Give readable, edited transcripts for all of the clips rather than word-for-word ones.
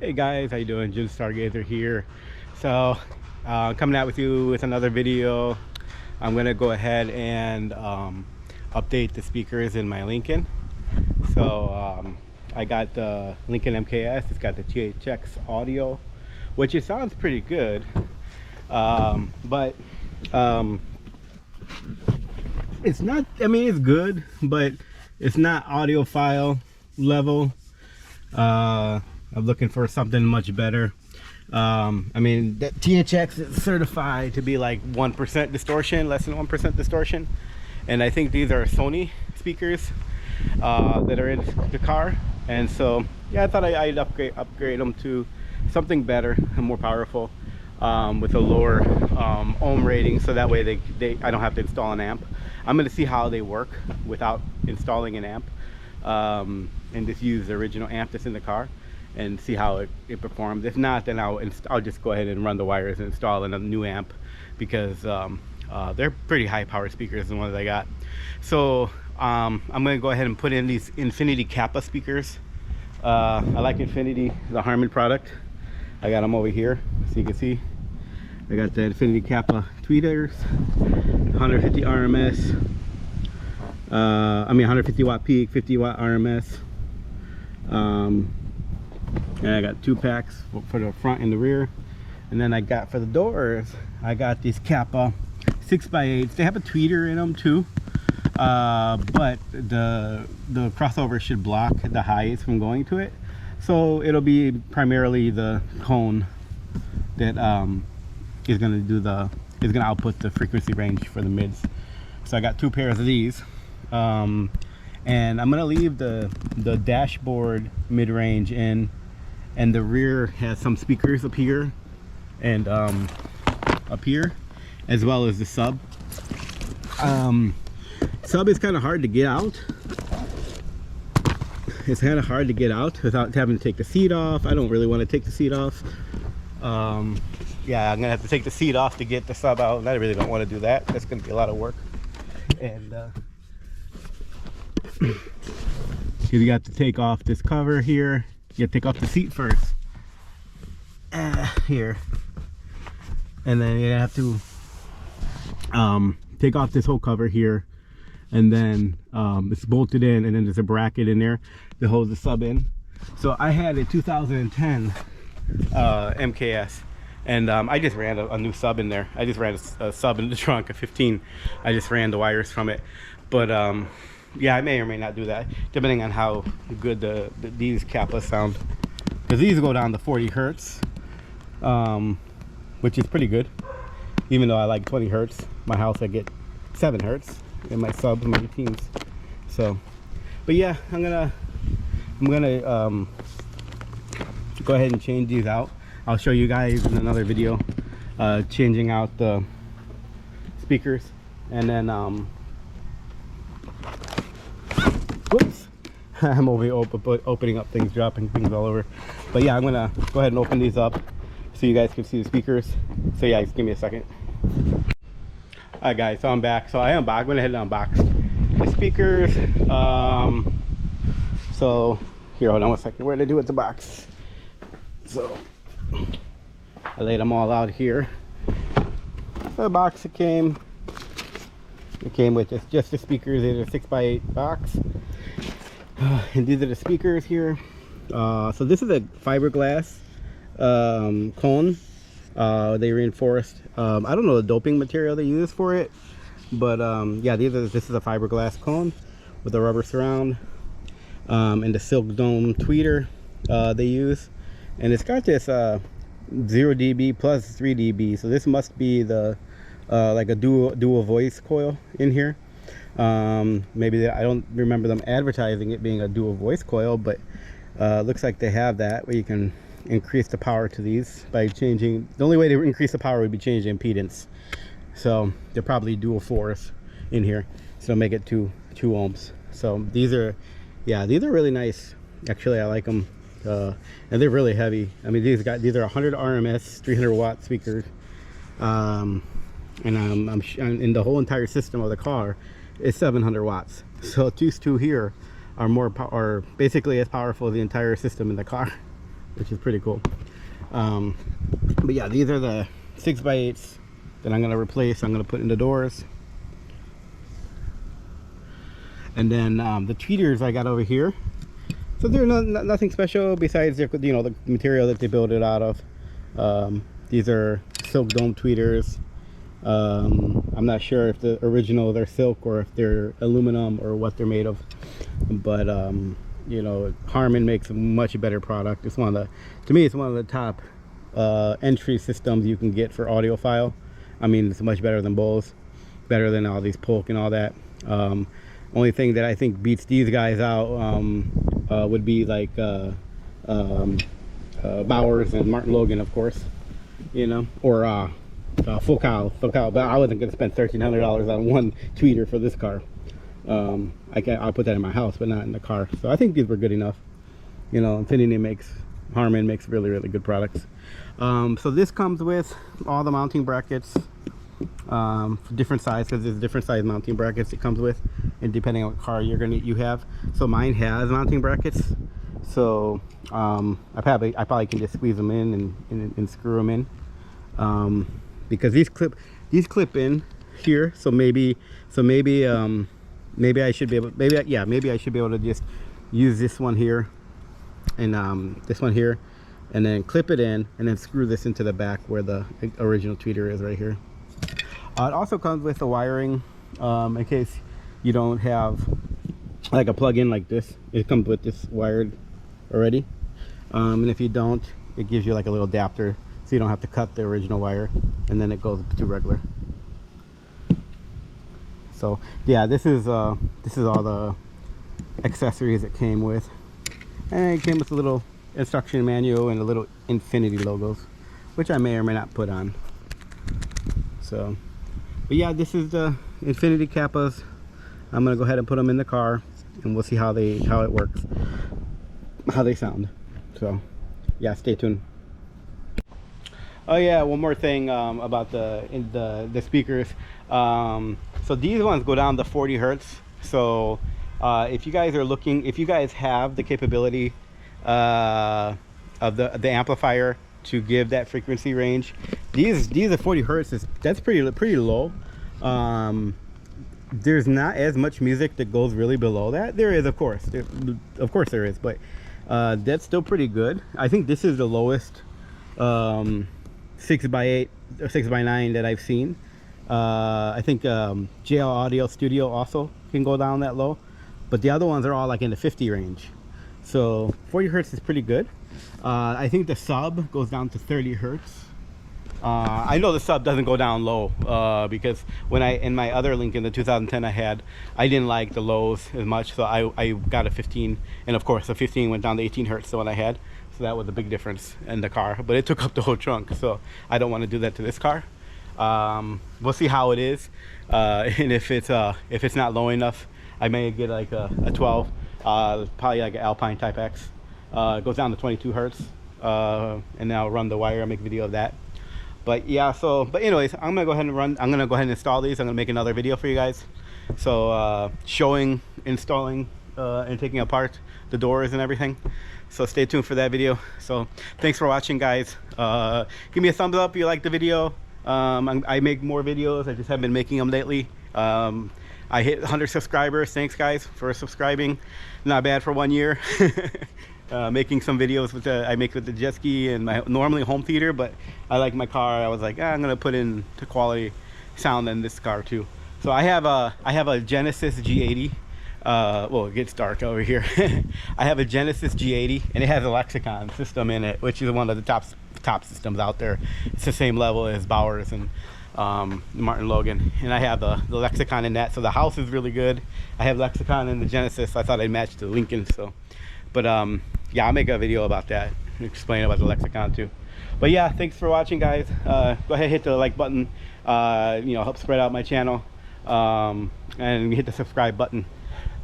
Hey guys, how you doing? Jim Stargazer here. So coming out with you with another video. I'm gonna go ahead and update the speakers in my Lincoln. So I got the Lincoln MKS. It's got the THX audio, which it sounds pretty good, but it's not, I mean, it's good, but it's not audiophile level. I'm looking for something much better. I mean, that THX is certified to be like 1% distortion, less than 1% distortion, and I think these are Sony speakers that are in the car. And so yeah, I thought I'd upgrade them to something better and more powerful, with a lower ohm rating, so that way I don't have to install an amp. I'm going to see how they work without installing an amp, and just use the original amp that's in the car and see how it performs. If not, then I'll just go ahead and run the wires and install a new amp, because they're pretty high power speakers, the ones I got. So I'm going to go ahead and put in these Infinity Kappa speakers. I like Infinity, the Harman product. I got them over here, so you can see. I got the Infinity Kappa tweeters, 150 RMS. I mean 150 watt peak, 50 watt RMS. And I got 2 packs for the front and the rear. And then I got, for the doors, I got these Kappa 6x8s. They have a tweeter in them too, but the crossover should block the highs from going to it. So it'll be primarily the cone that is going to output the frequency range for the mids. So I got 2 pairs of these. And I'm going to leave the dashboard mid-range in, and the rear has some speakers up here and up here, as well as the sub. Sub is kind of hard to get out. It's kind of hard to get out without having to take the seat off. I don't really want to take the seat off. Yeah, I'm gonna have to take the seat off to get the sub out, and I really don't want to do that. That's gonna be a lot of work. And you got to take off this cover here. You have to take off the seat first, here, and then you have to take off this whole cover here, and then it's bolted in, and then there's a bracket in there that holds the sub in. So I had a 2010 MKS, and I just ran a new sub in there. I just ran a sub in the trunk, a 15. I just ran the wires from it, but yeah, I may or may not do that, depending on how good these Kappas sound, because these go down to 40 hertz, which is pretty good. Even though I like 20 hertz, my house I get 7 hertz in my subs and my 18s. So, but yeah, I'm gonna go ahead and change these out. I'll show you guys in another video, changing out the speakers, and then whoops, I'm over here opening up things, dropping things all over. But yeah, I'm gonna go ahead and open these up so you guys can see the speakers. So yeah, just give me a second. Alright guys, so I'm back. So I'm gonna head and unbox the speakers. So here, hold on one second. What did I do with the box? So I laid them all out here. The box it came with just the speakers. It's a 6x8 box, and these are the speakers here. So this is a fiberglass cone. They reinforced. I don't know the doping material they use for it, but yeah, this is a fiberglass cone with a rubber surround, and the silk dome tweeter they use, and it's got this 0 dB plus 3 dB. So this must be the like a dual voice coil in here. Maybe I don't remember them advertising it being a dual voice coil, but looks like they have that, where you can increase the power to these by changing. The only way to increase the power would be changing impedance. So they're probably dual 4s in here, so make it 2 ohms. So these are, yeah, these are really nice. Actually, I like them, and they're really heavy. I mean, these are 100 RMS 300 watt speakers, and in the whole entire system of the car is 700 watts. So these two here are basically as powerful as the entire system in the car. which is pretty cool. But yeah, these are the 6x8s that I'm gonna replace. I'm gonna put in the doors. And then the tweeters I got over here, so they're nothing special besides their, you know, the material that they build it out of. These are silk dome tweeters. I'm not sure if the original they're silk or if they're aluminum or what they're made of, but you know, Harman makes a much better product. It's one of the, to me, it's one of the top entry systems you can get for audiophile. I mean, it's much better than Bose, better than all these Polk and all that. Only thing that I think beats these guys out would be like Bowers and Martin Logan, of course, you know, or Focal, but I wasn't going to spend $1,300 on one tweeter for this car. I'll put that in my house, but not in the car. So I think these were good enough. You know, Harman makes really, really good products. So this comes with all the mounting brackets, for different size, because there's different size mounting brackets it comes with, and depending on what car you have. So mine has mounting brackets. So I probably can just squeeze them in and screw them in, because these clip in here. So maybe I should be able, maybe I should be able to just use this one here and this one here, and then clip it in and then screw this into the back where the original tweeter is right here. It also comes with the wiring, in case you don't have like a plug-in like this. It comes with this wired already, and if you don't, it gives you like a little adapter, so you don't have to cut the original wire, and then it goes to regular. So yeah, this is all the accessories it came with, and it came with a little instruction manual and a little Infinity logos, which I may or may not put on. So, but yeah, this is the Infinity Kappas. I'm gonna go ahead and put them in the car, and we'll see how it works, how they sound. So yeah, stay tuned. Oh yeah, one more thing about the speakers. So these ones go down to 40 hertz. So if you guys are looking, if you guys have the capability of the amplifier to give that frequency range, these are 40 hertz. That's pretty low. There's not as much music that goes really below that. There is, of course there is, but that's still pretty good. I think this is the lowest 6x8 or 6x9 that I've seen. I think JL Audio Studio also can go down that low, but the other ones are all like in the 50 range. So 40 hertz is pretty good. I think the sub goes down to 30 hertz. I know the sub doesn't go down low, because when in my other Lincoln, the 2010 I didn't like the lows as much, so I got a 15, and of course the 15 went down to 18 hertz, the one I had. So that was a big difference in the car, but it took up the whole trunk, so I don't want to do that to this car. We'll see how it is, and if it's not low enough, I may get like a 12, probably like an Alpine Type X. It goes down to 22 hertz, and then I'll run the wire. I'll make a video of that. But yeah, but anyways, I'm gonna go ahead and install these. I'm gonna make another video for you guys, so showing, installing, and taking apart the doors and everything. So stay tuned for that video. So thanks for watching, guys. Give me a thumbs up if you like the video. I make more videos. I just haven't been making them lately. I hit 100 subscribers. Thanks guys for subscribing. Not bad for 1 year. Making some videos with I make with the jet ski and my normally home theater, but I like my car. I was like, I'm gonna put in to quality sound in this car too. So I have a Genesis G80. Well, it gets dark over here. I have a Genesis G80, and it has a Lexicon system in it, which is one of the top systems out there. It's the same level as Bowers and Martin Logan, and I have the Lexicon in that. So the house is really good. I have Lexicon in the Genesis. I thought I'd match the Lincoln. So, but yeah, I'll make a video about that, explain about the Lexicon too. But yeah, thanks for watching, guys. Go ahead, hit the like button. You know, help spread out my channel, and hit the subscribe button.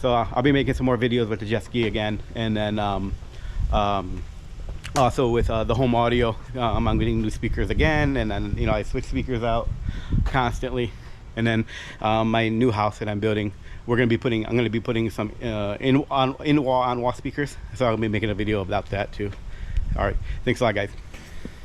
So I'll be making some more videos with the jet ski again, and then also with the home audio. I'm getting new speakers again, and then, you know, I switch speakers out constantly. And then my new house that I'm building, I'm going to be putting some in-wall on-wall speakers. So I'll be making a video about that too. All right, thanks a lot, guys.